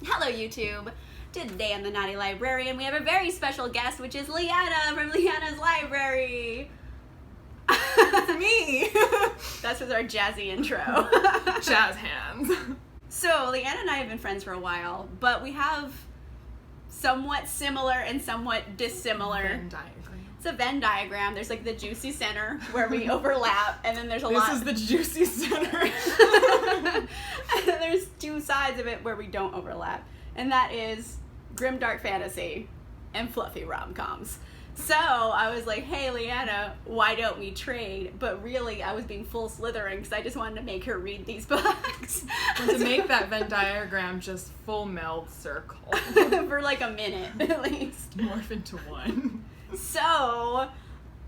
Hello YouTube! Today on the Naughty Librarian we have a very special guest, which is Liene from Liene's Library! It's me! That's with our jazzy intro. Jazz hands. So, Liene and I have been friends for a while, but we have somewhat similar and somewhat dissimilar. Venn diagram. It's a Venn diagram. There's like the juicy center where we overlap, and then there's a lot. This is the juicy center. And then there's two sides of it where we don't overlap, and that is grimdark fantasy and fluffy rom-coms. So I was like, hey Liene, why don't we trade? But really I was being full Slytherin because I just wanted to make her read these books. And to make that Venn diagram just full meld circle. For like a minute at least. Morph into one. So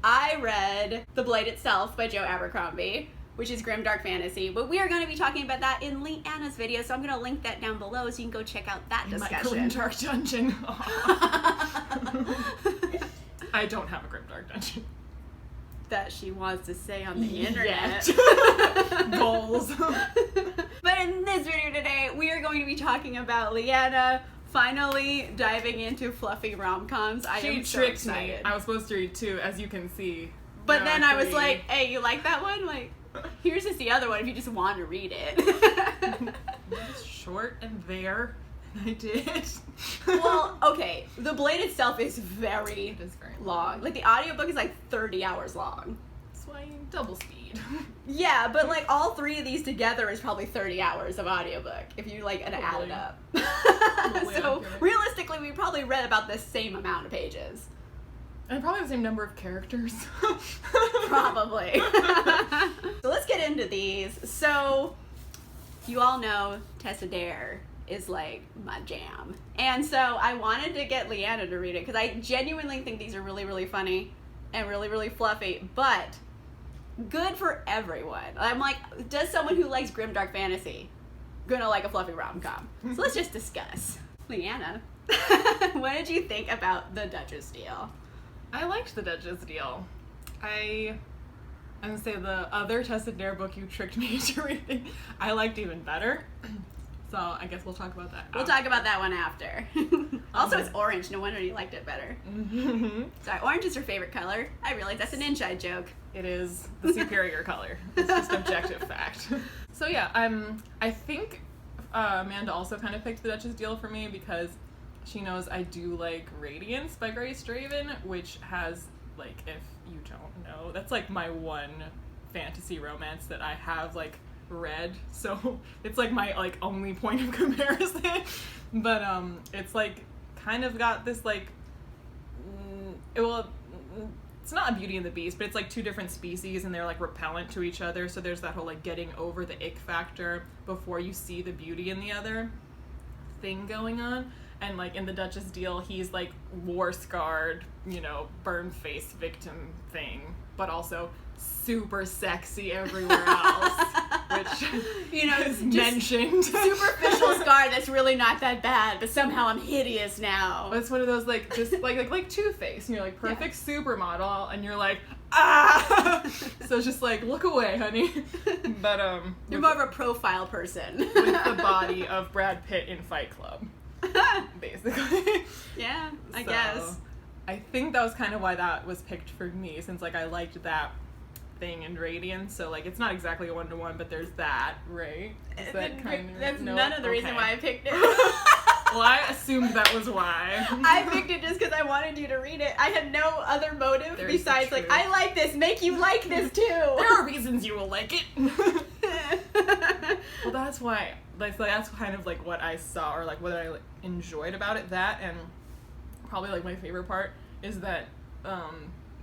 I read The Blade Itself by Joe Abercrombie, which is grimdark fantasy, but we are going to be talking about that in Liene's video, so I'm going to link that down below so you can go check out that discussion. My grimdark dungeon. I don't have a grimdark dungeon. That she wants to say on the internet. Goals. But in this video today, we are going to be talking about Liene finally diving into fluffy rom-coms. She tricked me. I was supposed to read two, as you can see. But then I was like, hey, you like that one? Like, here's just the other one if you just want to read it. It's short and there. I did. Well, okay, The Blade Itself is very long. Like, the audiobook is like 30 hours long. That's why you double speed. Yeah, but like all three of these together is probably 30 hours of audiobook if you like add it up. So realistically, we probably read about the same amount of pages. And probably the same number of characters. Probably. So let's get into these. So you all know Tessa Dare is like my jam. And so I wanted to get Liene to read it because I genuinely think these are really, really funny and really, really fluffy, but good for everyone. I'm like, does someone who likes grimdark fantasy gonna like a fluffy rom-com? So let's just discuss. Liene, what did you think about the Duchess deal? I liked the Duchess deal. I'm gonna say the other Tessa Dare book you tricked me into reading, I liked even better. So I guess we'll talk about that after. We'll talk about that one after. Also, it's orange. No wonder you liked it better. Mm-hmm. Sorry, orange is your favorite color. I realize that's an inside joke. It is the superior color. It's just objective fact. So yeah, I think Amanda also kind of picked the Duchess deal for me because she knows I do like Radiance by Grace Draven, which has, like, if you don't know, that's like my one fantasy romance that I have like read, so it's like my like only point of comparison. But it's like kind of got this like it's not a Beauty and the Beast, but it's like two different species and they're like repellent to each other, so there's that whole like getting over the ick factor before you see the beauty in the other thing going on. And like in the Duchess deal, he's like war scarred, you know, burn face victim thing, but also super sexy everywhere else, which, you know, is mentioned. Superficial scar that's really not that bad, but somehow I'm hideous now. But it's one of those like just like Two-Face, and you're like perfect supermodel, and you're like ah. So it's just like look away, honey. But you're more of a profile person with the body of Brad Pitt in Fight Club, basically. Yeah, I guess. I think that was kind of why that was picked for me, since like I liked that thing in Radiance, so like it's not exactly a 1-to-1, but there's that, right? Is that kind of that's none of the reason why I picked it. Well, I assumed that was why. I picked it just because I wanted you to read it. I had no other motive besides like, I like this, make you like this too. There are reasons you will like it. Well, that's why, like, that's kind of like what I saw, or like what I like, enjoyed about it. That, and probably like my favorite part is that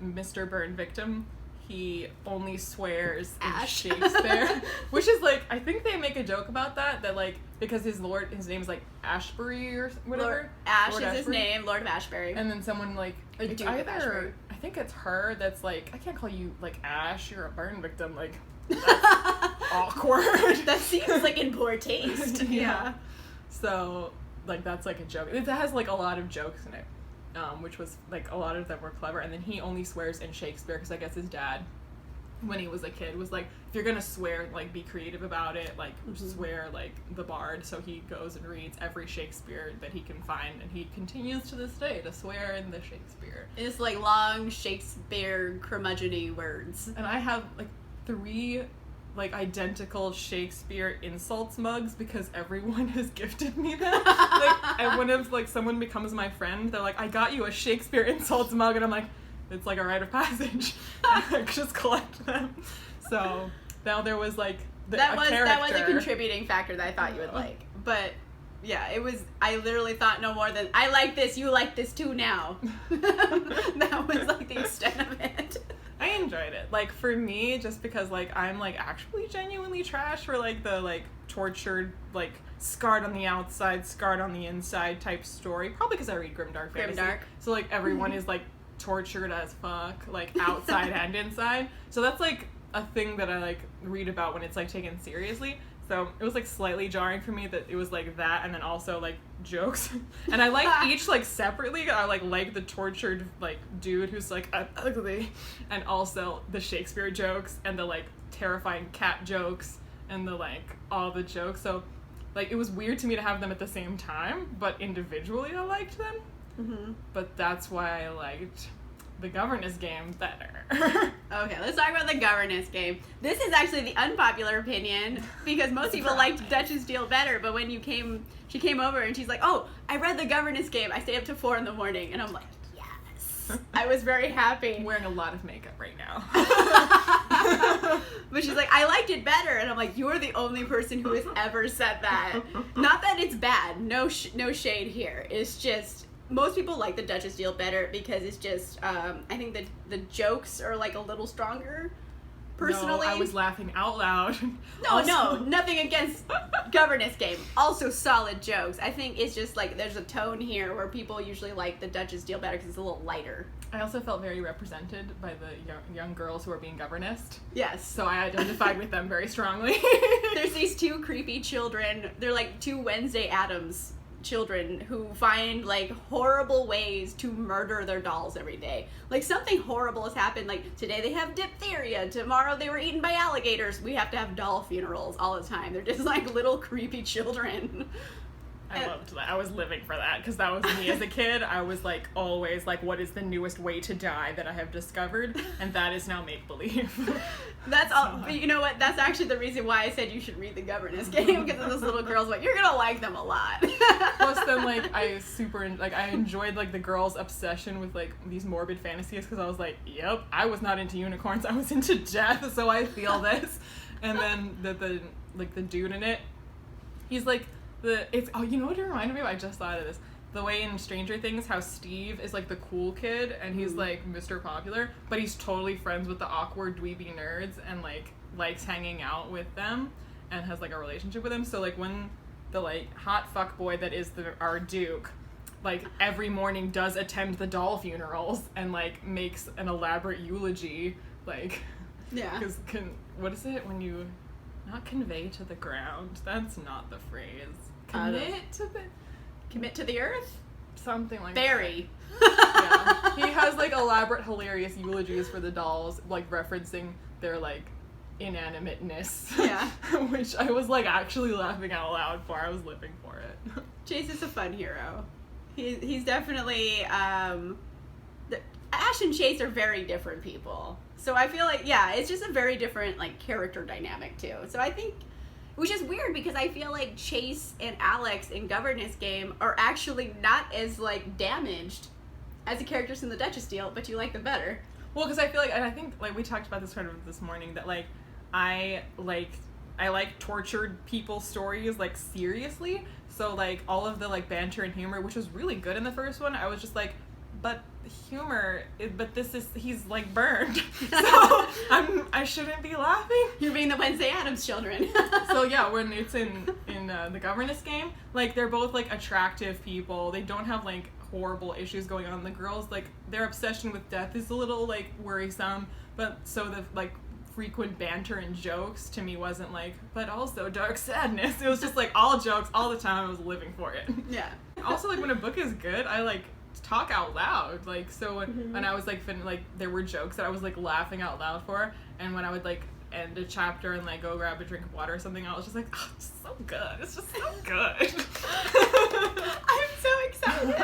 Mr. Burn Victim, he only swears in Shakespeare, which is like, I think they make a joke about that like, because his name is like Ashbury or whatever. Lord is his name, Lord of Ashbury. And then someone like, Duke of Ashbury. I think it's her that's like, I can't call you like Ash, you're a burn victim, like, that's awkward. That seems like in poor taste. Yeah. So like that's like a joke. It has like a lot of jokes in it. Which was like a lot of them were clever, and then he only swears in Shakespeare because I guess his dad when he was a kid was like, if you're gonna swear, like be creative about it, like swear like the bard. So he goes and reads every Shakespeare that he can find, and he continues to this day to swear in the Shakespeare. It's like long Shakespeare curmudgeon-y words. And I have like 3 like identical Shakespeare insults mugs because everyone has gifted me them. Like, and when like someone becomes my friend, they're like, I got you a Shakespeare insults mug, and I'm like, it's like a rite of passage. I just collect them. So now there was like that was a contributing factor that I thought you would like. But yeah, it was. I literally thought no more than, I like this. You like this too now. That was like the extent of it. I enjoyed it. Like for me, just because like I'm like actually genuinely trash for like the like tortured, like scarred on the outside, scarred on the inside type story. Probably because I read grimdark fantasy. Grimdark. So like everyone is like tortured as fuck, like outside and inside. So that's like a thing that I like read about when it's like taken seriously. So it was like slightly jarring for me that it was like that, and then also like jokes. And I like each like separately. I like the tortured like dude who's like ugly, and also the Shakespeare jokes and the like terrifying cat jokes and the like all the jokes. So like it was weird to me to have them at the same time, but individually I liked them. Mm-hmm. But that's why I liked the governess game better. Okay, let's talk about the governess game. This is actually the unpopular opinion because most people liked Duchess Deal better, but when she came over and she's like, oh, I read the governess game. I stayed up to 4 a.m. and I'm like, yes. I was very happy. I'm wearing a lot of makeup right now. But she's like, I liked it better, and I'm like, you're the only person who has ever said that. Not that it's bad. No shade here. It's just, most people like the Duchess Deal better because it's just, I think that the jokes are like a little stronger, personally. No, I was laughing out loud. No, nothing against governess game. Also solid jokes. I think it's just like there's a tone here where people usually like the Duchess Deal better because it's a little lighter. I also felt very represented by the young girls who are being governessed. Yes. So I identified with them very strongly. There's these 2 creepy children. They're like 2 Wednesday Addams children who find like horrible ways to murder their dolls every day. Like something horrible has happened. Like today they have diphtheria, tomorrow they were eaten by alligators. We have to have doll funerals all the time. They're just like little creepy children. I loved that. I was living for that because that was me as a kid. I was like always like, what is the newest way to die that I have discovered? And that is now make believe. That's all. But you know what? That's actually the reason why I said you should read the governess game, because those little girls, like, you're gonna like them a lot. Plus, then like I enjoyed like the girls' obsession with like these morbid fantasies because I was like, yep, I was not into unicorns. I was into death, so I feel this. And then the dude in it, he's like. You know what it reminded me of? I just thought of this. The way in Stranger Things, how Steve is like the cool kid and he's like Mr. Popular, but he's totally friends with the awkward dweeby nerds and like likes hanging out with them and has like a relationship with them. So like when the like hot fuck boy that is our Duke, like every morning does attend the doll funerals and like makes an elaborate eulogy, like yeah. Because what is it when you not convey to the ground? That's not the phrase. Commit to the earth? Something like Bury. That. Yeah. He has like elaborate, hilarious eulogies for the dolls, like referencing their like inanimateness. Yeah. Which I was like actually laughing out loud for. I was living for it. Chase is a fun hero. He's definitely Ash and Chase are very different people. So I feel like, yeah, it's just a very different like character dynamic too. So I think, which is weird because I feel like Chase and Alex in Governess Game are actually not as like damaged as the characters in the Duchess Deal, but you like them better. Well, because I feel like, and I think like we talked about this sort of this morning, that like I like tortured people stories like seriously. So like all of the like banter and humor, which was really good in the first one, I was just like, but humor, but he's like burned, so I shouldn't be laughing. You're being the Wednesday Addams children. So yeah, when it's in the governess game, like they're both like attractive people. They don't have like horrible issues going on. The girls, like their obsession with death is a little like worrisome, but so the like frequent banter and jokes to me wasn't like, but also dark sadness. It was just like all jokes all the time. I was living for it. Yeah. Also, like when a book is good, I like talk out loud, like so when I was like there were jokes that I was like laughing out loud for, and when I would like end a chapter and like go grab a drink of water or something, I was just like, oh, it's so good. It's just so good. I'm so excited.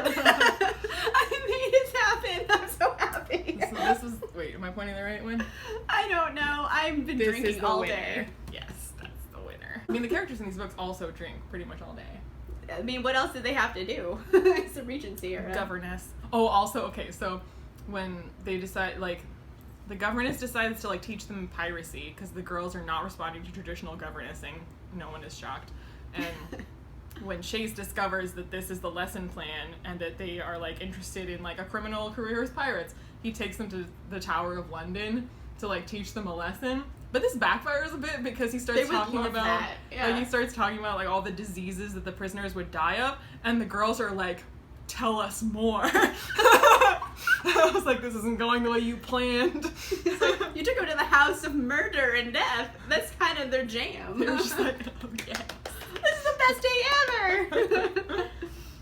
I made it happen. I'm so happy. So this was, wait, am I pointing the right one? I don't know. I've been drinking all day. Yes, that's the winner. I mean, the characters in these books also drink pretty much all day. I mean, what else did they have to do? It's a Regency era. Governess. Oh, also, okay, so when they decide, like, the governess decides to like teach them piracy because the girls are not responding to traditional governessing. No one is shocked. And when Chase discovers that this is the lesson plan and that they are like interested in like a criminal career as pirates, he takes them to the Tower of London to like teach them a lesson. But this backfires a bit because he starts talking about like he starts talking about like all the diseases that the prisoners would die of, and the girls are like, tell us more. I was like, this isn't going the way you planned. You took them to the house of murder and death. That's kind of their jam. They were just like, oh yes. This is the best day ever.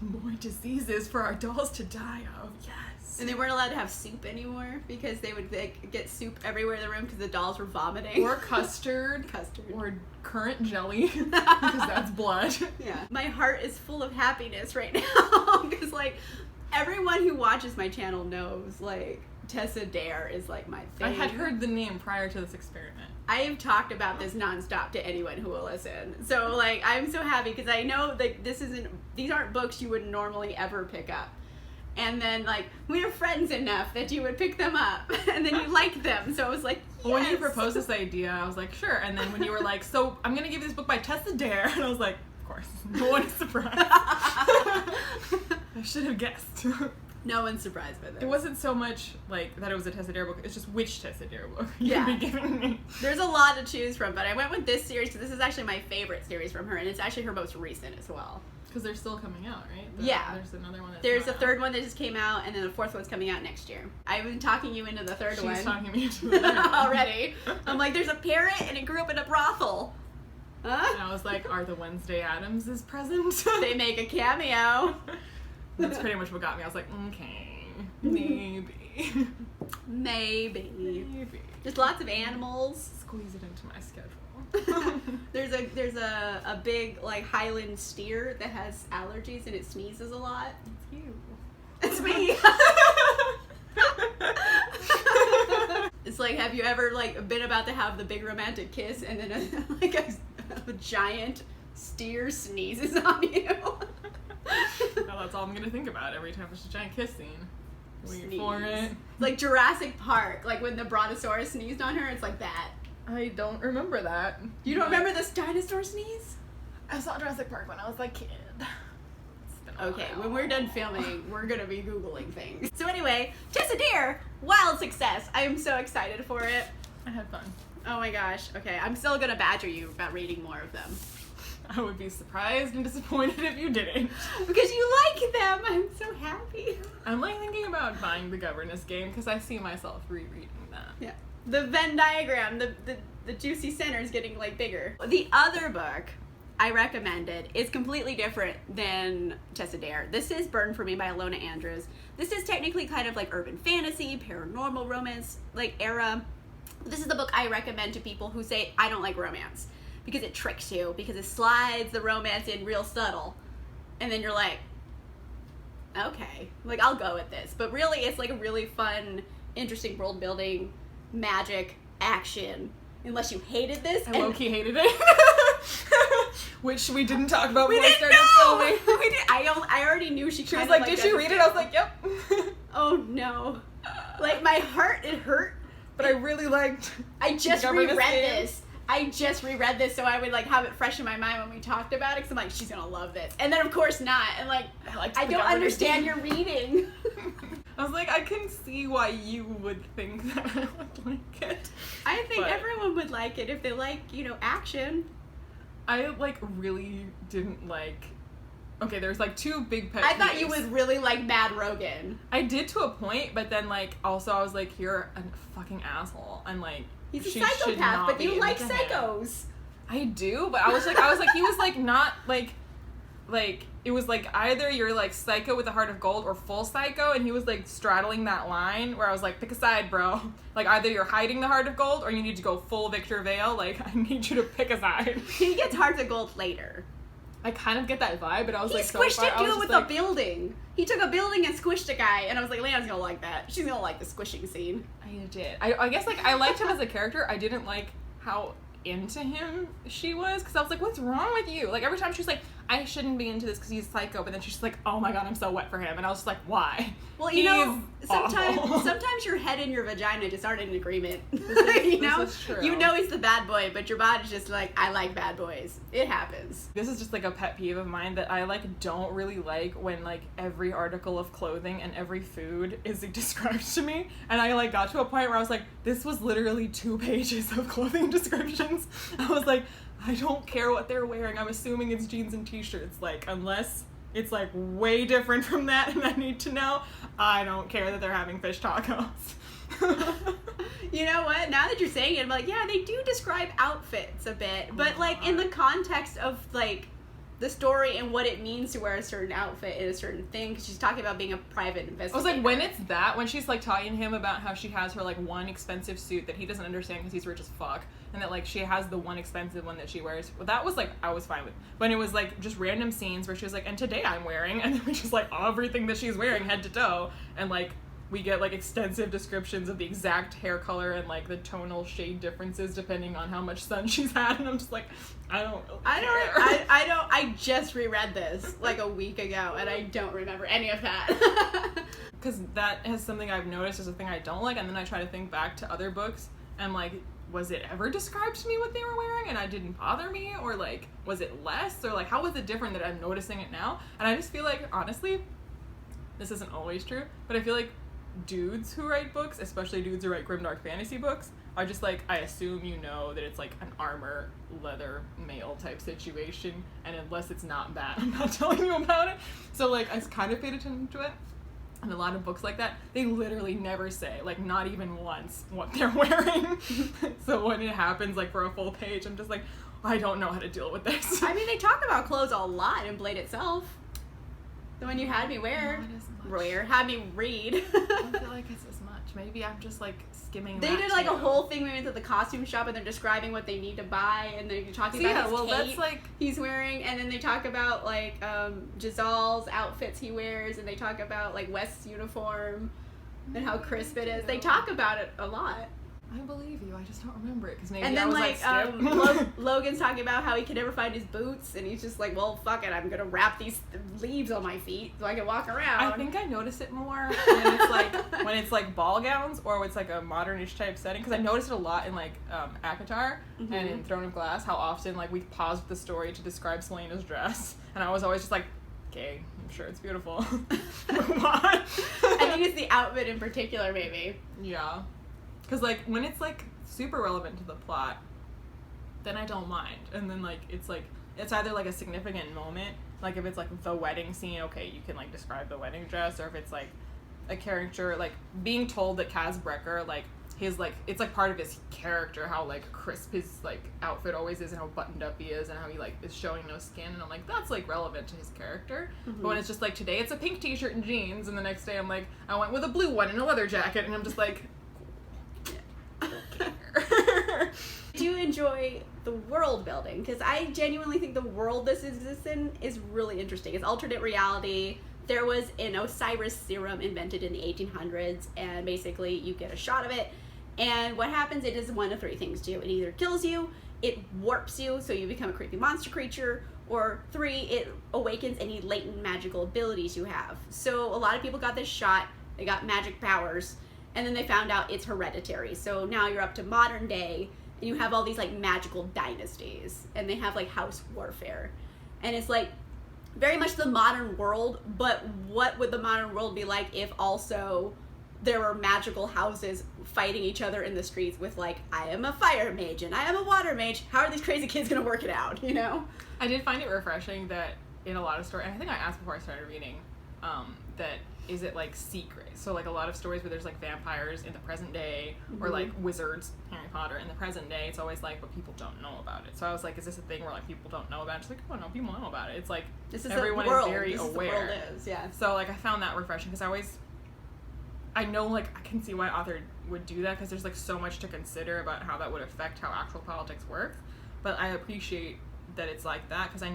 More diseases for our dolls to die of, yes. And they weren't allowed to have soup anymore because they would like, get soup everywhere in the room because the dolls were vomiting. Or custard. Or currant jelly because that's blood. Yeah. My heart is full of happiness right now because like everyone who watches my channel knows like Tessa Dare is like my thing. I had heard the name prior to this experiment. I have talked about this nonstop to anyone who will listen. So like I'm so happy because I know that these aren't books you would normally ever pick up. And then, like, we are friends enough that you would pick them up, and then you like them. So I was like, yes. When you proposed this idea, I was like, sure. And then when you were like, so I'm going to give you this book by Tessa Dare, and I was like, of course. No one is surprised. I should have guessed. No one's surprised by this. It wasn't so much, like, that it was a Tessa Dare book. It's just which Tessa Dare book you'd be giving me. There's a lot to choose from, but I went with this series because this is actually my favorite series from her, and it's actually her most recent as well. Because they're still coming out, right? Yeah. There's another one that's There's a third one that just came out, and then the fourth one's coming out next year. I've been talking you into the third one. She's talking me into the third one. Already. I'm like, there's a parrot, and it grew up in a brothel. Huh? And I was like, are the Wednesday Addamses present? They make a cameo. That's pretty much what got me. I was like, okay, maybe. Maybe. There's lots of animals. Squeeze it into my schedule. There's a big like Highland steer that has allergies and it sneezes a lot. It's you. It's me. It's like, have you ever like been about to have the big romantic kiss and then a giant steer sneezes on you? Well, that's all I'm gonna think about every time there's a giant kiss scene. Wait for it. Like Jurassic Park, like when the brontosaurus sneezed on her, it's like that. I don't remember that. You don't remember this dinosaur sneeze? I saw Jurassic Park when I was a kid. Okay, when we're done filming, we're gonna be Googling things. So anyway, Tessa Dare, wild success. I am so excited for it. I had fun. Oh my gosh. Okay, I'm still gonna badger you about reading more of them. I would be surprised and disappointed if you didn't. Because you like them. I'm so happy. I'm like thinking about buying the governess game because I see myself rereading that. Yeah. The Venn diagram, the juicy center is getting like bigger. The other book I recommended is completely different than Tessa Dare. This is Burn for Me by Alona Andrews. This is technically kind of like urban fantasy, paranormal romance like era. This is the book I recommend to people who say, I don't like romance. Because it tricks you, because it slides the romance in real subtle. And then you're like, okay, like I'll go with this. But really it's like a really fun, interesting world building, magic, action. Unless you hated this. I low-key hated it. Which we didn't talk about before we started filming. We did. I already knew she was like, did you read it? I was like, yep. Oh no. Like my heart, it hurt. But I really liked I just reread this. I just reread this so I would like have it fresh in my mind when we talked about it because I'm like, she's gonna love this. And then of course not. And like, I don't understand your reading. I was like, I can see why you would think that I would like it. I think everyone would like it if they like, action. I like really didn't like. Okay, there's like two big pet peeves. I thought you would really like Mad Rogan. I did to a point, but then like also I was like, you're a fucking asshole, and like he's a psychopath, but you like psychos. I do, but I was like he was like not like like, it was like either you're like psycho with a heart of gold or full psycho, and he was like straddling that line where I was like, pick a side, bro. Like, either you're hiding the heart of gold or you need to go full Victor Vale. Like, I need you to pick a side. He gets hearts of gold later. I kind of get that vibe, but I was he like, squished a dude with like, a building. He took a building and squished a guy, and I was like, Leon's gonna like that. She's gonna like the squishing scene. I did. I guess, like, I liked him as a character. I didn't like how into him she was, because I was like, what's wrong with you? Like, every time she's like, I shouldn't be into this because he's psycho, but then she's like, oh my god, I'm so wet for him, and I was just like, why? Well, you know, sometimes your head and your vagina just aren't in agreement. This is true. You know he's the bad boy, but your body's just like, I like bad boys. It happens. This is just like a pet peeve of mine that I like don't really like when like every article of clothing and every food is described to me, and I like got to a point where I was like, this was literally 2 pages of clothing descriptions. I was like, I don't care what they're wearing. I'm assuming it's jeans and t-shirts. Like, unless it's like way different from that and I need to know, I don't care that they're having fish tacos. You know what? Now that you're saying it, I'm like, yeah, they do describe outfits a bit, but like in the context of like the story and what it means to wear a certain outfit and a certain thing, because she's talking about being a private investigator. I was like, when it's that, when she's like talking to him about how she has her like one expensive suit that he doesn't understand because he's rich as fuck, and that like she has the one expensive one that she wears, well, that was like, I was fine with. When it was like just random scenes where she was like, and today I'm wearing, and then we just like everything that she's wearing head to toe, and like we get like extensive descriptions of the exact hair color and like the tonal shade differences depending on how much sun she's had, and I'm just like, I just reread this like a week ago and I don't remember any of that. Because that is something I've noticed as a thing I don't like, and then I try to think back to other books and like, was it ever described to me what they were wearing and it didn't bother me, or like was it less, or like how was it different that I'm noticing it now? And I just feel like, honestly, this isn't always true, but I feel like dudes who write books, especially dudes who write grimdark fantasy books, are just like, I assume you know that it's like an armor leather male type situation, and unless it's not that, I'm not telling you about it. So like I kind of paid attention to it, and a lot of books like that, they literally never say, like not even once, what they're wearing. So when it happens like for a full page, I'm just like, I don't know how to deal with this. I mean, they talk about clothes a lot in Blade itself. The one you had me wear, had me read. I don't feel like it's as much. Maybe I'm just like skimming. They did like a whole thing. We went to the costume shop and they're describing what they need to buy, and they're talking about his cape that's like he's wearing, and then they talk about like Gisele's outfits he wears, and they talk about like West's uniform and how crisp it is. They talk about it a lot. I believe you. I just don't remember it because maybe and then I was skip. Logan's talking about how he can never find his boots, and he's just like, well, fuck it, I'm gonna wrap these leaves on my feet so I can walk around. I think I notice it more when it's like ball gowns or it's like a modernish type setting, because I noticed it a lot in like ACOTAR and in Throne of Glass, how often like we paused the story to describe Selena's dress, and I was always just like, okay, I'm sure it's beautiful. Move on. I think it's the outfit in particular, maybe. Yeah. Because, like, when it's, like, super relevant to the plot, then I don't mind. And then, like, it's either, like, a significant moment. Like, if it's, like, the wedding scene, okay, you can, like, describe the wedding dress. Or if it's, like, a character, like, being told that Kaz Brecker, like, his, like, it's, like, part of his character, how, like, crisp his, like, outfit always is and how buttoned up he is and how he, like, is showing no skin. And I'm like, that's, like, relevant to his character. Mm-hmm. But when it's just, like, today it's a pink t-shirt and jeans, and the next day I'm like, I went with a blue one and a leather jacket, and I'm just like... Do you enjoy the world building? Because I genuinely think the world this exists in is really interesting. It's alternate reality. There was an Osiris serum invented in the 1800s, and basically you get a shot of it, and what happens, it does one of 3 things to you. It either kills you, it warps you so you become a creepy monster creature, or 3, it awakens any latent magical abilities you have. So a lot of people got this shot, they got magic powers, and then they found out it's hereditary. So now you're up to modern day, and you have all these like magical dynasties, and they have like house warfare. And it's like very much the modern world, but what would the modern world be like if also there were magical houses fighting each other in the streets with like, I am a fire mage and I am a water mage. How are these crazy kids gonna work it out, you know? I did find it refreshing that in a lot of stories, and I think I asked before I started reading, that is it like secret? So like a lot of stories where there's like vampires in the present day, or like wizards, Harry Potter, in the present day, it's always like, but people don't know about it. So I was like, is this a thing where like people don't know about it? It's like, oh no, people know about it. It's like This is everyone the world. is very this aware. Is the world is, yeah. So like I found that refreshing, because I know like I can see why author would do that, because there's like so much to consider about how that would affect how actual politics works. But I appreciate that it's like that, because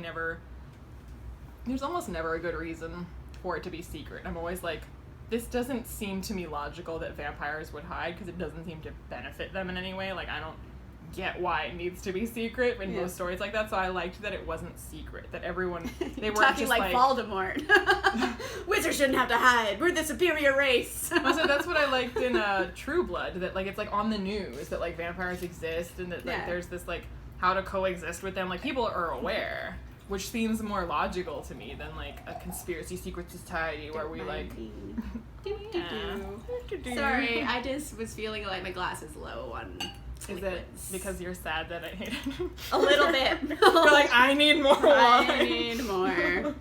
there's almost never a good reason for it to be secret. I'm always like, this doesn't seem to me logical that vampires would hide, because it doesn't seem to benefit them in any way. Like, I don't get why it needs to be secret in most stories like that. So I liked that it wasn't secret, that everyone, they weren't talking just like Voldemort. Wizards shouldn't have to hide. We're the superior race. So that's what I liked in True Blood, that like it's like on the news that like vampires exist, and that like there's this like how to coexist with them. Like, people are aware, which seems more logical to me than like a conspiracy secret society where we like Sorry, I just was feeling like my glass is low on Is liquids. it because you're sad that I hate it? A little bit. You're like, I need more wine. I need more.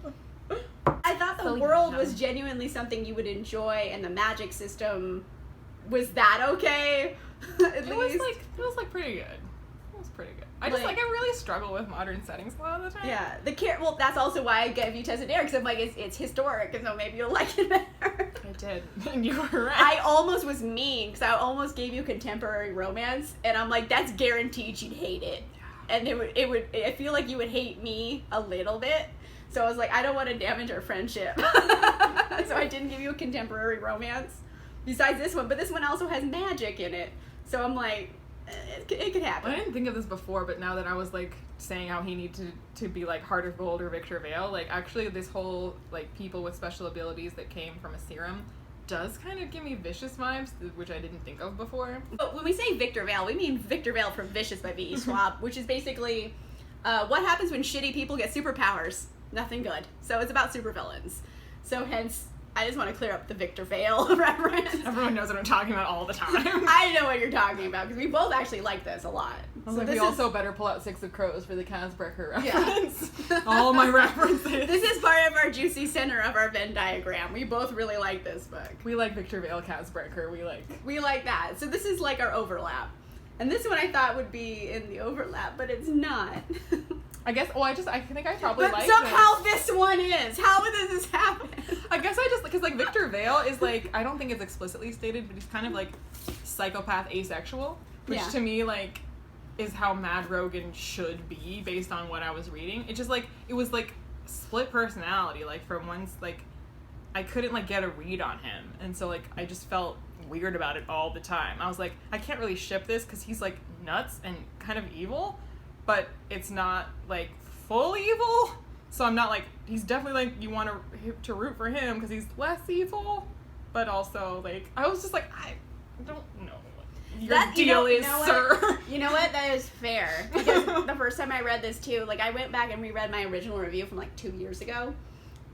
I thought the world was genuinely something you would enjoy, and the magic system was that okay. At least. It was pretty good. It was pretty good. I really struggle with modern settings a lot of the time. Yeah, well, that's also why I gave you Tessa Dare, because I'm like, it's historic, and so maybe you'll like it better. I did, and you were right. I almost was mean, because I almost gave you contemporary romance, and I'm like, that's guaranteed you'd hate it, and I feel like you would hate me a little bit, so I was like, I don't want to damage our friendship, so I didn't give you a contemporary romance, besides this one, but this one also has magic in it, so I'm like, it could happen. I didn't think of this before, but now that I was like saying how he needed to be like Heart of Gold or Victor Vale, like actually this whole like people with special abilities that came from a serum does kind of give me Vicious vibes, which I didn't think of before. But when we say Victor Vale, we mean Victor Vale from Vicious by V.E. Schwab, which is basically what happens when shitty people get superpowers. Nothing good. So it's about supervillains. So hence, I just want to clear up the Victor Vale reference. Everyone knows what I'm talking about all the time. I know what you're talking about, because we both actually like this a lot. So like, we also better pull out Six of Crows for the Casbreaker reference. Yeah. All my references. This is part of our juicy center of our Venn diagram. We both really like this book. We like Victor Vale, Casbreaker. We like that. So this is like our overlap. And this one I thought would be in the overlap, but it's not. I guess, I think I probably like it. But somehow this one is. How did this happen? I guess because like Victor Vale is like, I don't think it's explicitly stated, but he's kind of like psychopath asexual, which to me like is how Mad Rogan should be based on what I was reading. It just like, it was like split personality, like from once, like I couldn't like get a read on him, and so like I just felt weird about it all the time. I was like, I can't really ship this because he's like nuts and kind of evil, but it's not like full evil, so I'm not like, he's definitely like, you want to root for him because he's less evil, but also like, I was just like, I don't know what your deal is, sir. You know what, that is fair, because the first time I read this too, like I went back and reread my original review from like 2 years ago,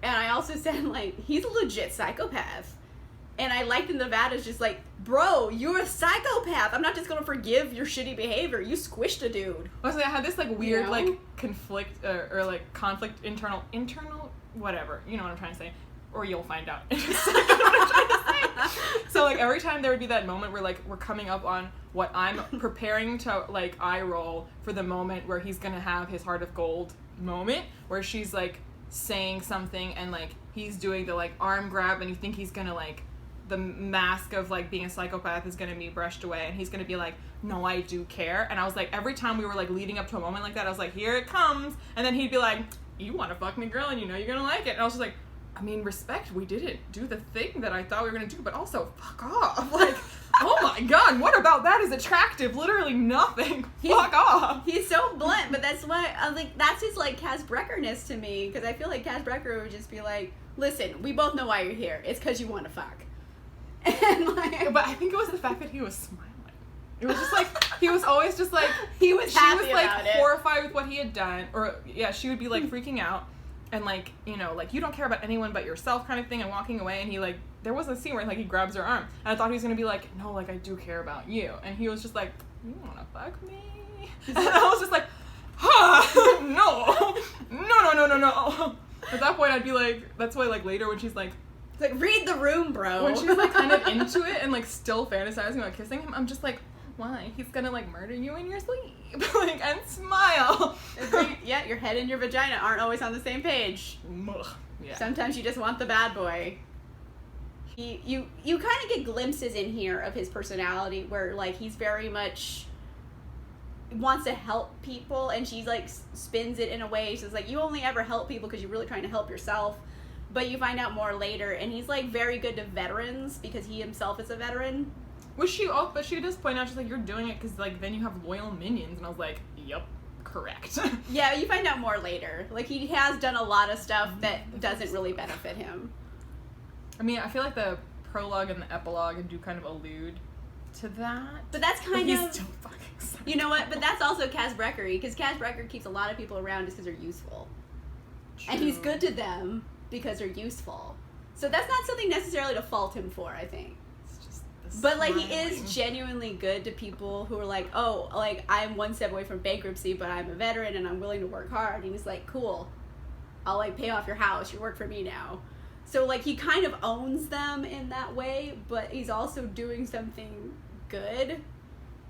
and I also said like, he's a legit psychopath. And I liked in Nevada's just like, bro, you're a psychopath. I'm not just gonna forgive your shitty behavior. You squished a dude. Honestly, I had this like weird like conflict or like conflict internal whatever. You know what I'm trying to say, or you'll find out. So like every time there would be that moment where like we're coming up on what I'm preparing to like eye roll for the moment where he's gonna have his Heart of Gold moment, where she's like saying something and like he's doing the like arm grab, and you think he's gonna like, the mask of like being a psychopath is gonna be brushed away, and he's gonna be like, no, I do care. And I was like, every time we were like leading up to a moment like that, I was like, here it comes. And then he'd be like, you want to fuck me, girl, and you know you're gonna like it. And I was just like, I mean, respect, we didn't do the thing that I thought we were gonna do, but also fuck off. Like, oh my god, what about that is attractive? Literally nothing. Fuck off. He's so blunt, but that's why I like, that's his like Casbreckerness to me, because I feel like Casbrecker would just be like, listen, we both know why you're here. It's because you want to fuck. And like, but I think it was the fact that he was smiling. It was just like, he was always just like, he was happy she was like about it. horrified with what he had done, or she would be like freaking out and like, you know, like, you don't care about anyone but yourself kind of thing, and walking away. And he like, there was a scene where like he grabs her arm, and I thought he was gonna be like, no, like I do care about you, and he was just like, you wanna fuck me? And I was just like, no. At that point I'd be like, that's why like later when she's like, It's like, read the room, bro. When she's like kind of into it and like still fantasizing about kissing him, I'm just like, why? He's gonna like murder you in your sleep. Like, and smile. Yeah, your head and your vagina aren't always on the same page. Yeah. Sometimes you just want the bad boy. You kind of get glimpses in here of his personality where like he's very much wants to help people, and she like spins it in a way. She's like, you only ever help people because you're really trying to help yourself. But you find out more later, and he's like very good to veterans because he himself is a veteran. But she does point out, she's like, you're doing it because like then you have loyal minions, and I was like, yep, correct. Yeah, you find out more later. Like, he has done a lot of stuff that doesn't really benefit him. I mean, I feel like the prologue and the epilogue do kind of allude to that. But that's kind he's of... still fucking psycho. You know what? But that's also Kaz Breckery, because Kaz Brecker keeps a lot of people around just because they're useful. True. And he's good to them because they're useful. So that's not something necessarily to fault him for, I think. It's just But, like, he is genuinely good to people who are like, oh, like, I'm one step away from bankruptcy, but I'm a veteran and I'm willing to work hard. And he's like, cool. I'll, like, pay off your house. You work for me now. So, like, he kind of owns them in that way, but he's also doing something good.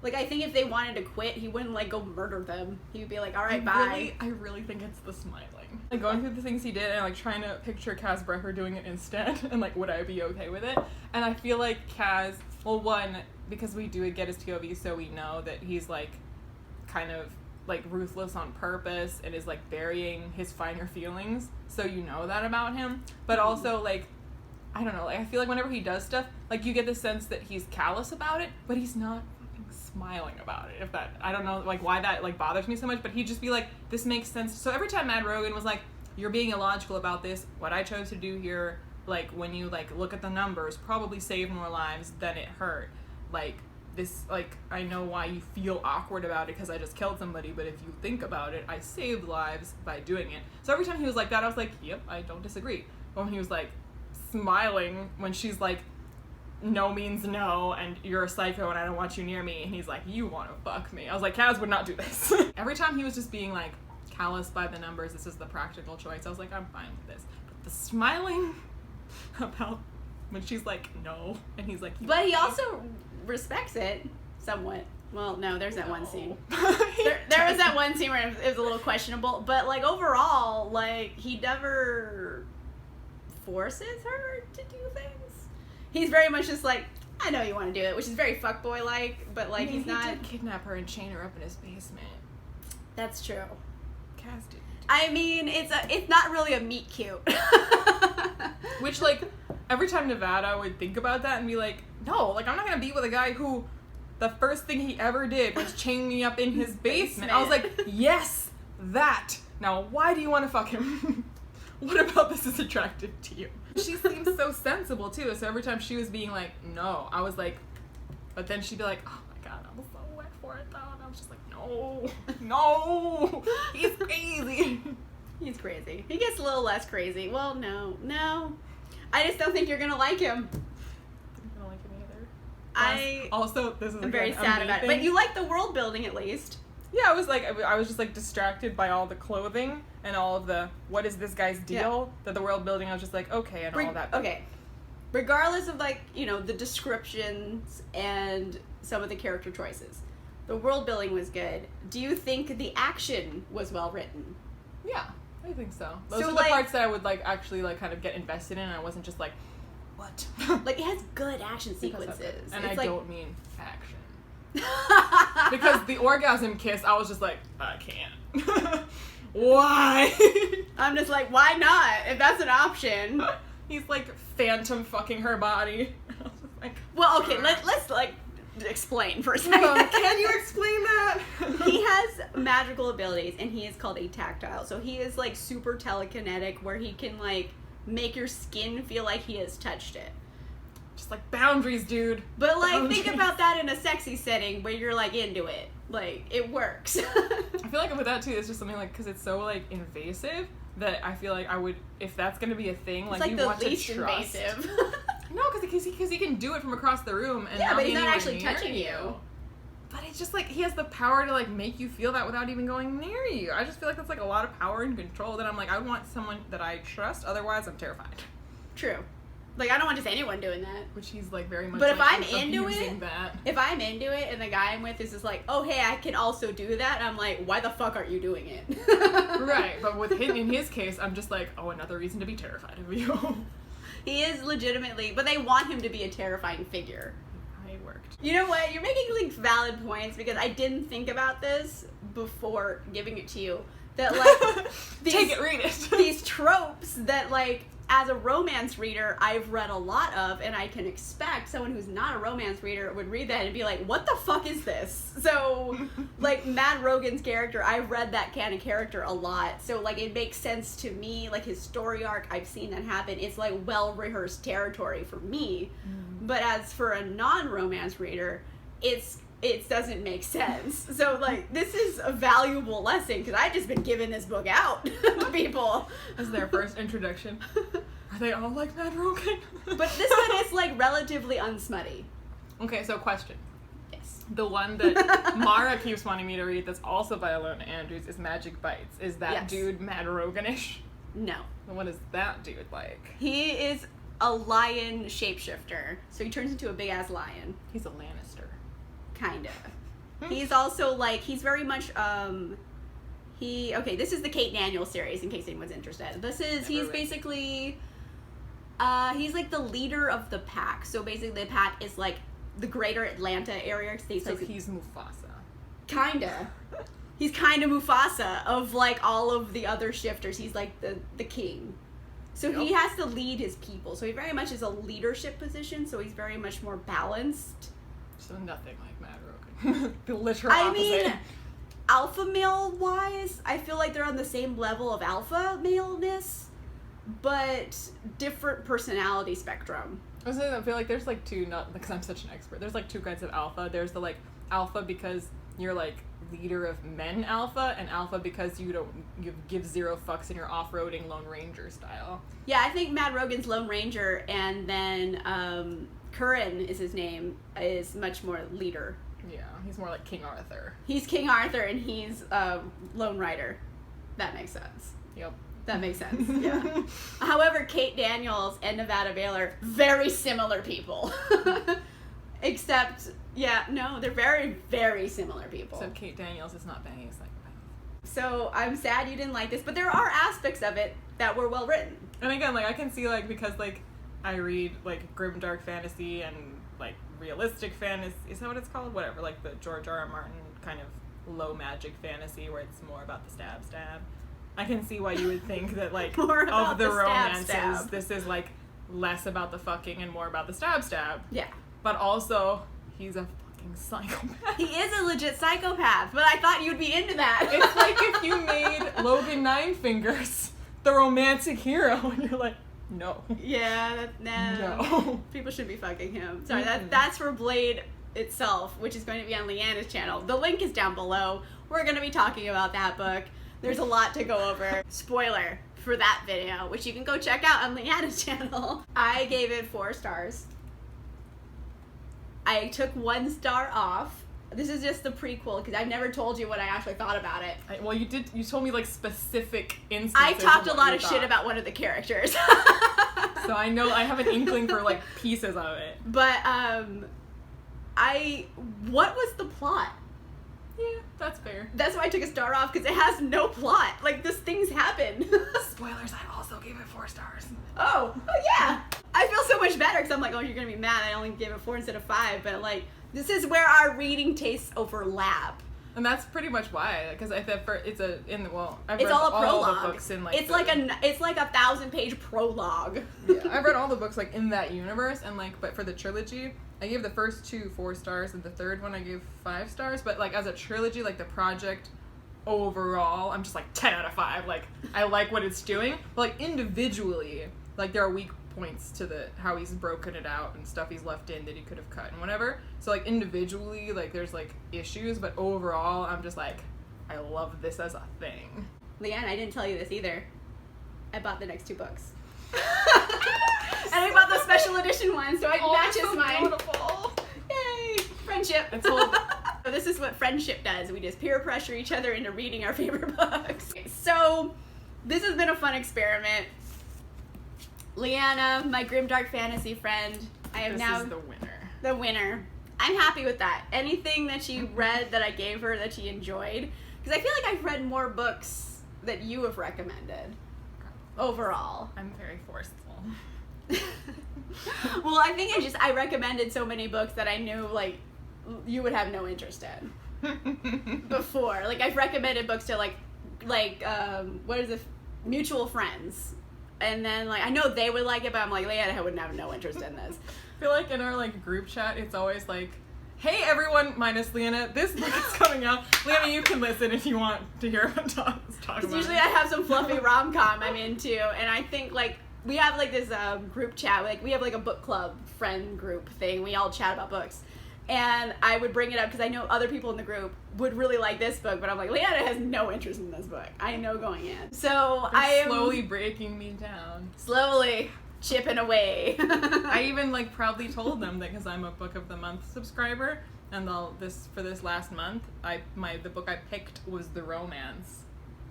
Like, I think if they wanted to quit, he wouldn't, like, go murder them. He would be like, all right, bye. I really think it's the smiling. Like, going through the things he did and, like, trying to picture Kaz Brecker doing it instead, and, like, would I be okay with it? And I feel like Kaz, well, one, because we do get his POV, so we know that he's, like, kind of, like, ruthless on purpose and is, like, burying his finer feelings, so you know that about him. But also, like, I don't know, like, I feel like whenever he does stuff, like, you get the sense that he's callous about it, but he's not smiling about it. If that, I don't know, like, why that, like, bothers me so much, but he'd just be like, this makes sense. So every time Mad Rogan was like, you're being illogical about this, what I chose to do here, like, when you, like, look at the numbers, probably saved more lives than it hurt. Like, this, like, I know why you feel awkward about it because I just killed somebody, but if you think about it, I saved lives by doing it. So every time he was like that, I was like, yep, I don't disagree. But when he was, like, smiling when she's like, no means no, and you're a psycho and I don't want you near me, and he's like, you want to fuck me. I was like, Kaz would not do this. Every time he was just being like, callous by the numbers, this is the practical choice, I was like, I'm fine with this. But the smiling about when she's like, no, and he's like, but he also respects it somewhat. Well, no, there's that one scene. There was that one scene where it was a little questionable, but, like, overall, like, he never forces her to do things. He's very much just like, I know you want to do it, which is very fuckboy-like, but, like, I mean, he's not... He did kidnap her and chain her up in his basement. That's true. Kaz did. I mean, it's not really a meet cute. Which, like, every time Nevada would think about that and be like, no, like, I'm not gonna be with a guy who the first thing he ever did was chain me up in his basement. I was like, yes, that. Now, why do you want to fuck him? What about this is attractive to you? She seems so sensible, too. So every time she was being like, no, I was like, but then she'd be like, oh my god, I was so wet for it, though. And I was just like, no, he's crazy. He's crazy. He gets a little less crazy. Well, no. I just don't think you're going to like him. I don't like him either. Also, this is I'm very sad about it. But you like the world building, at least. Yeah, I was just, like, distracted by all the clothing and all of the, what is this guy's deal? Yeah. That the world building, I was just like, okay, and all that. Okay. Regardless of, like, you know, the descriptions and some of the character choices, the world building was good. Do you think the action was well written? Yeah, I think so. Those are the parts that I would, like, actually, like, kind of get invested in, and I wasn't just like, what? Like, it has good action sequences. And I don't mean action. Because the orgasm kiss, I was just like, I can't. Why? I'm just like, why not? If that's an option. He's like phantom fucking her body. I was like, well, okay, let's like explain for a second. Can you explain that? He has magical abilities, and he is called a tactile. So he is like super telekinetic, where he can like make your skin feel like he has touched it. Just like boundaries, dude. But like, think about that in a sexy setting where you're like into it. Like, it works. I feel like with that too, it's just something like, because it's so like invasive that I feel like I would, if that's gonna be a thing, like, you the want least to trust. Invasive. No, because he can do it from across the room and yeah, not but be he's not actually near touching you. But it's just like he has the power to like make you feel that without even going near you. I just feel like that's like a lot of power and control that I'm like, I want someone that I trust. Otherwise, I'm terrified. True. Like, I don't want just anyone doing that. Which he's like very much. But if like, I'm into abusing that. if I'm into it and the guy I'm with is just like, oh hey, I can also do that, I'm like, why the fuck aren't you doing it? Right, but with him, in his case, I'm just like, oh, another reason to be terrified of you. He is legitimately, but they want him to be a terrifying figure. It worked. You know what? You're making like valid points because I didn't think about this before giving it to you. That like Take it, read it. These tropes that like as a romance reader I've read a lot of, and I can expect someone who's not a romance reader would read that and be like, what the fuck is this? So like Matt Rogan's character, I've read that kind of character a lot, so like it makes sense to me. Like his story arc, I've seen that happen. It's like well rehearsed territory for me. But as for a non-romance reader, it doesn't make sense. So like this is a valuable lesson because I've just been giving this book out to people as their first introduction. Are they all like Matt Rogan? But this one is like relatively unsmutty. Okay, so question. Yes. The one that Mara keeps wanting me to read that's also by Alona Andrews is Magic Bites. Is that dude Matt Roganish? No. And what is that dude like? He is a lion shapeshifter. So he turns into a big ass lion. He's a Lannister. Kinda. He's also like, he's very much this is the Kate Daniels series in case anyone's interested. He's basically he's like the leader of the pack. So basically the pack is like the greater Atlanta area. So he's Mufasa. Kinda. He's kind of Mufasa of like all of the other shifters. He's like the king. So he has to lead his people. So he very much is a leadership position. So he's very much more balanced. So nothing like Matt Rogan. The literal opposite. I mean, alpha male wise, I feel like they're on the same level of alpha maleness, but different personality spectrum. I feel like there's like two, not because I'm such an expert, there's like two kinds of alpha. There's the like alpha because you're like leader of men alpha, and alpha because you give zero fucks in your off-roading Lone Ranger style. Yeah, I think Matt Rogan's Lone Ranger, and then Curran is his name, is much more leader. Yeah, he's more like King Arthur. He's King Arthur and he's Lone Rider. That makes sense. Yep. That makes sense, yeah. However, Kate Daniels and Nevada Baylor, very similar people. Except, they're very, very similar people. Except Kate Daniels is not banging a psychopath. So I'm sad you didn't like this, but there are aspects of it that were well written. And again, like I can see like because like I read like grim dark fantasy and like realistic fantasy, is that what it's called? Whatever, like the George R.R. Martin kind of low magic fantasy where it's more about the stab. I can see why you would think that like of the romances, this is like less about the fucking and more about the stab. Yeah. But also, he's a fucking psychopath. He is a legit psychopath, but I thought you'd be into that. It's like if you made Logan Nine Fingers the romantic hero, and you're like, no. Yeah, no. People should be fucking him. Sorry, that's for Blade itself, which is going to be on Leanne's channel. The link is down below. We're going to be talking about that book. There's a lot to go over. Spoiler for that video, which you can go check out on Leanne's channel. I gave it 4 stars. I took 1 star off. This is just the prequel because I've never told you what I actually thought about it. You told me like specific instances. I talked a lot of shit about one of the characters. So I know I have an inkling for like pieces of it. But what was the plot? Yeah, that's fair. That's why I took a star off, because it has no plot. Like, these things happen. Spoilers, I also gave it 4 stars. Oh yeah. I feel so much better, because I'm like, oh, you're going to be mad I only gave it 4 instead of 5. But, like, this is where our reading tastes overlap. And that's pretty much why, because I've read it's all a all prologue. the books in like it's like a 1,000-page prologue. Yeah, I've read all the books like in that universe, and like, but for the trilogy, I gave the first 2 4 stars, and the third one I gave 5 stars. But like as a trilogy, like the project overall, I'm just like 10 out of 5. Like I like what it's doing, but like individually, like there are weak points to how he's broken it out and stuff he's left in that he could have cut and whatever. So like individually, like there's like issues, but overall, I'm just like, I love this as a thing. Leanne, I didn't tell you this either. I bought the next 2 books. And I bought the special edition one, so it matches so mine. Beautiful. Yay! Friendship. So this is what friendship does. We just peer pressure each other into reading our favorite books. So this has been a fun experiment. Leanna, my grimdark fantasy friend. I am now This is the winner. the winner. I'm happy with that. Anything that she read that I gave her that she enjoyed, because I feel like I've read more books that you have recommended overall. I'm very forceful. Well, I think I recommended so many books that I knew like you would have no interest in before. Like I've recommended books to like what is it, mutual friends, and then like I know they would like it, but I'm like, Leanna, I would have no interest in this. I feel like in our like group chat, it's always like, hey everyone, minus Leanna, this book is coming out. Leanna, you can listen if you want to hear about talk about Usually it. I have some fluffy rom-com I'm into, and I think like we have like this group chat, like we have like a book club friend group thing. We all chat about books, and I would bring it up because I know other people in the group would really like this book, but I'm like, Leanna has no interest in this book. I know going in, so They're I am slowly breaking me down. slowly chipping away. I even like proudly told them that because I'm a Book of the Month subscriber, and for this last month, the book I picked was the romance,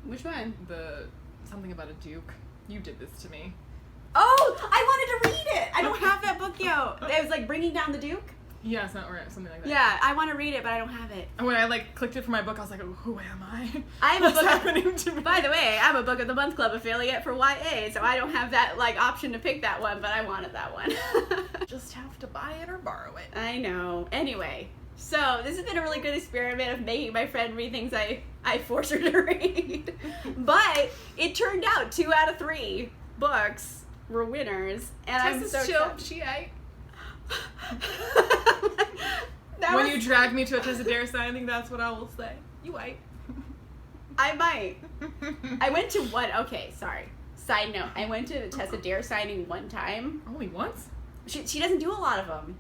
Which one? the something about a duke. You did this to me. Oh, I wanted to read it. I don't have that book yet. It was like Bringing Down the Duke. Yeah, it's not right, something like that. Yeah, I want to read it, but I don't have it. And when I like clicked it for my book, I was like, oh, who am I? I'm a What's book. happening to me? By the way, I'm a Book of the Month Club affiliate for YA, so I don't have that like option to pick that one, but I wanted that one. Just have to buy it or borrow it. I know. Anyway, so this has been a really good experiment of making my friend read things I force her to read. But it turned out 2 out of 3 books were winners, and I'm so chill. excited. She ate. That When was- you drag me to a Tessa Dare signing, that's what I will say. You ate. I might. I went to one. Okay, sorry. Side note: I went to a Tessa Dare signing one time. Only once? She doesn't do a lot of them.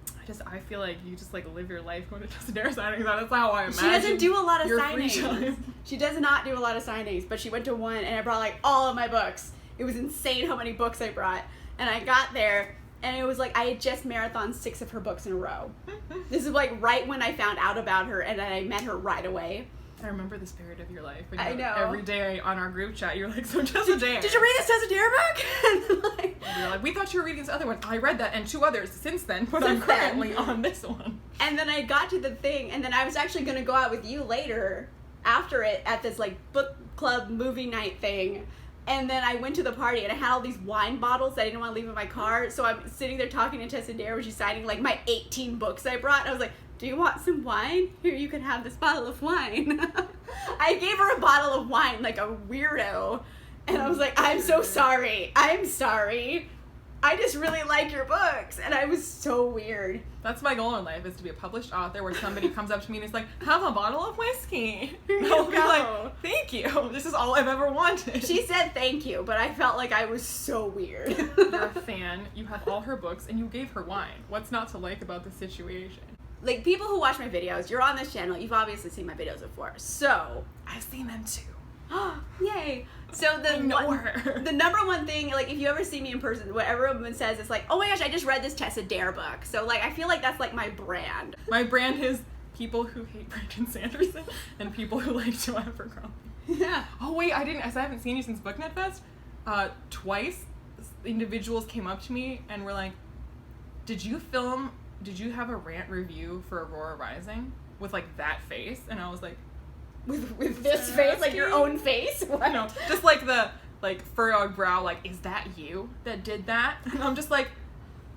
I feel like you just like live your life going to Tessa Dare signings. That's how I imagine. She doesn't do a lot of your free signings. time. She does not do a lot of signings, but she went to one, and I brought like all of my books. It was insane how many books I brought, and I got there, and it was like I had just marathoned 6 of her books in a row. This is like right when I found out about her, and then I met her right away. I remember the spirit of your life. When I know. Every day on our group chat, you're like, so Tessa Dare. Did you read this Tessa Dare book? And like, And you're like, we thought you were reading this other one. I read that and 2 others since then, but I'm Since then. currently on this one. and then I got to the thing, and then I was actually going to go out with you later after it at this like book club movie night thing. And then I went to the party, and I had all these wine bottles that I didn't want to leave in my car. So I'm sitting there talking to Tessa Dare when she's signing like my 18 books I brought. And I was like, do you want some wine? Here, you can have this bottle of wine. I gave her a bottle of wine like a weirdo. And I was like, I'm so sorry. I'm sorry. I just really like your books. And I was so weird. That's my goal in life, is to be a published author where somebody comes up to me and is like, have a bottle of whiskey. Here And you I'll be go. like, thank you. This is all I've ever wanted. She said thank you, but I felt like I was so weird. You're a fan. You have all her books, and you gave her wine. What's not to like about the situation? Like, people who watch my videos, you're on this channel, you've obviously seen my videos before. So, I've seen them too. yay. So I know her. the number one thing, like, if you ever see me in person, what everyone says is like, oh my gosh, I just read this Tessa Dare book. So, like, I feel like that's like my brand. My brand is people who hate Brandon Sanderson and people who like Joanna Abercrombie. Yeah. Oh wait, I haven't seen you since BookNet Fest. Twice, individuals came up to me and were like, did you have a rant review for Aurora Rising with like that face? And I was like, With this face, like your own face? What? no, just like the like furrowed brow, like, is that you that did that? And I'm just like,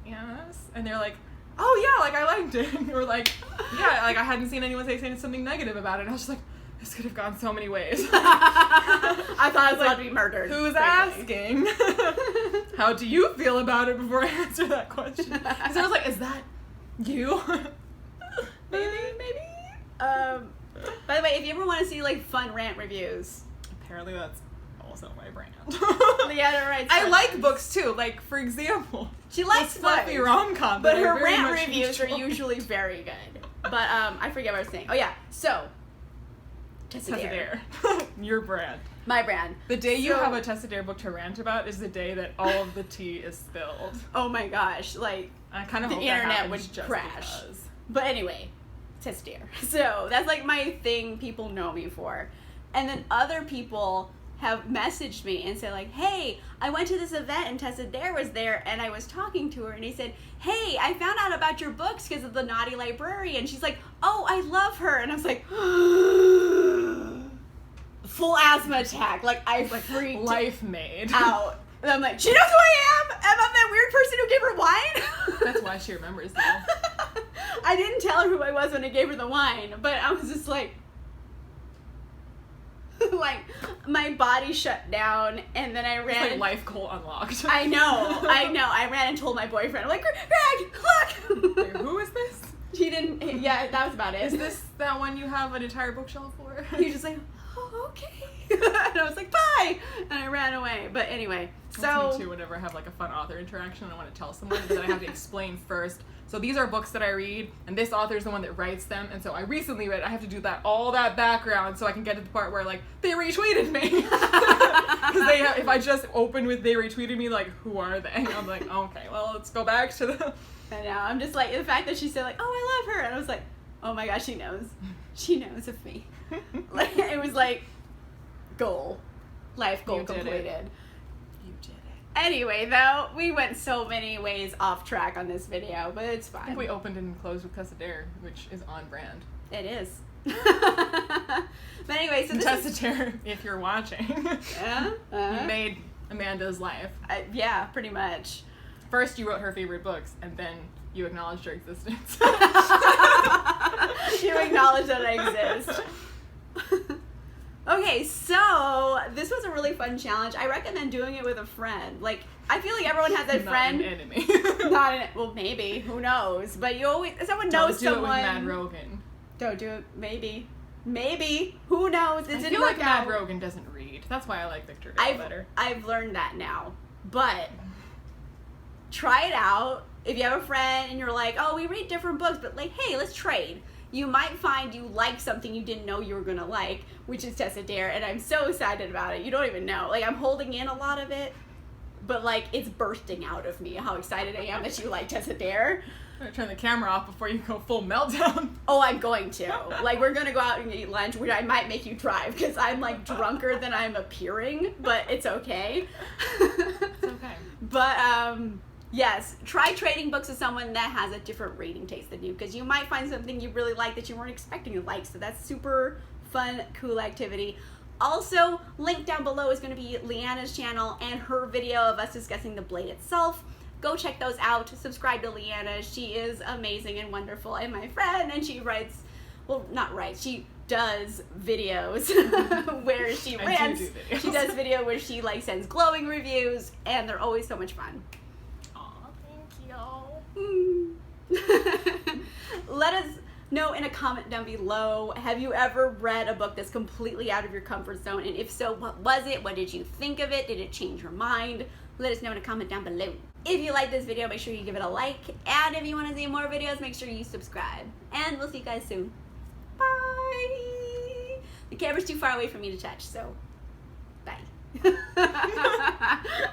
yes. And they're like, oh yeah, like I liked it. Or like, yeah, like I hadn't seen anyone say something negative about it. And I was just like, this could have gone so many ways. I thought I was about to be murdered. Who's frankly. asking? How do you feel about it before I answer that question? Because I was like, is that you? Maybe. By the way, if you ever want to see like fun rant reviews, Apparently that's also my brand. Leanna writes. I fun like ones. books too. Like, for example, She likes this fluffy books, rom-com, but that I her very rant much reviews are enjoy. usually very good. But I forget what I was saying. Oh yeah, so Tessa Tessa Dare, Dare. Your brand. my brand. The day you So- have a Tessa Dare book to rant about is the day that all of the tea is spilled. Oh my gosh, like. I kind of The hope internet that happens would just crash. because. But anyway, Tessa Dare. So that's like my thing people know me for. And then other people have messaged me and said like, hey, I went to this event and Tessa Dare was there and I was talking to her and he said, hey, I found out about your books because of the Naughty Librarian. She's like, oh, I love her. And I was like, full asthma attack. Like, I freaked life made out. And I'm like, she knows who I am? Am I that weird person who gave her wine? That's why she remembers though. I didn't tell her who I was when I gave her the wine, but I was just like, like, my body shut down, and then I ran. It's like life goal unlocked. I know. I ran and told my boyfriend, I'm like, Greg, look! Wait, who is this? He didn't, yeah, that was about it. Is this that one you have an entire bookshelf for? He was just like, oh, okay. And I was like, bye! And I ran away. But anyway, so. That's me too, whenever I have like a fun author interaction and I want to tell someone, but then I have to explain first. So these are books that I read, and this author is the one that writes them, and so I recently read, I have to do all that background so I can get to the part where like, they retweeted me. Because if I just open with they retweeted me, like, who are they? I'm like, okay, well, let's go back to the... I know, I'm just like, the fact that she said like, oh, I love her, and I was like, oh my gosh, she knows. She knows of me. Like, it was like, life goal completed. You did it. Anyway, though, we went so many ways off track on this video, but it's fine. I think we opened and closed with Tessa Dare, which is on brand. It is. But anyway, so this Tessa Dare, if you're watching, you made Amanda's life. Yeah, pretty much. First, you wrote her favorite books, and then you acknowledged her existence. You acknowledge that I exist. Okay, so this was a really fun challenge. I recommend doing it with a friend. Like, I feel like everyone has that friend. Not an enemy. Well, maybe. Who knows? But you always, someone knows Don't someone. do it with Mad Rogan. Don't do it. Maybe. Who knows? It I didn't feel work like out. Mad Rogan doesn't read. That's why I like Victor Dale better. I've learned that now. But try it out. If you have a friend and you're like, oh, we read different books, but like, hey, let's trade. You might find you like something you didn't know you were gonna like, which is Tessa Dare, and I'm so excited about it. You don't even know. Like, I'm holding in a lot of it, but like, it's bursting out of me how excited I am that you like Tessa Dare. I'm gonna turn the camera off before you go full meltdown. Oh, I'm going to. Like, we're gonna go out and eat lunch, which I might make you drive, because I'm like drunker than I'm appearing, but it's okay. It's okay. But, yes, try trading books with someone that has a different reading taste than you, because you might find something you really like that you weren't expecting to like, so that's super fun, cool activity. Also, link down below is going to be Leanna's channel and her video of us discussing the blade itself. Go check those out. Subscribe to Leanna. She is amazing and wonderful and my friend, and she writes, well, not writes, she does videos where she rants. She does video where she like sends glowing reviews, and they're always so much fun. Let us know in a comment down below, have you ever read a book that's completely out of your comfort zone, and if so, what was it? What did you think of it? Did it change your mind? Let us know in a comment down below. If you like this video, make sure you give it a like, and if you want to see more videos, make sure you subscribe, and we'll see you guys soon. Bye! The camera's too far away for me to touch, so bye.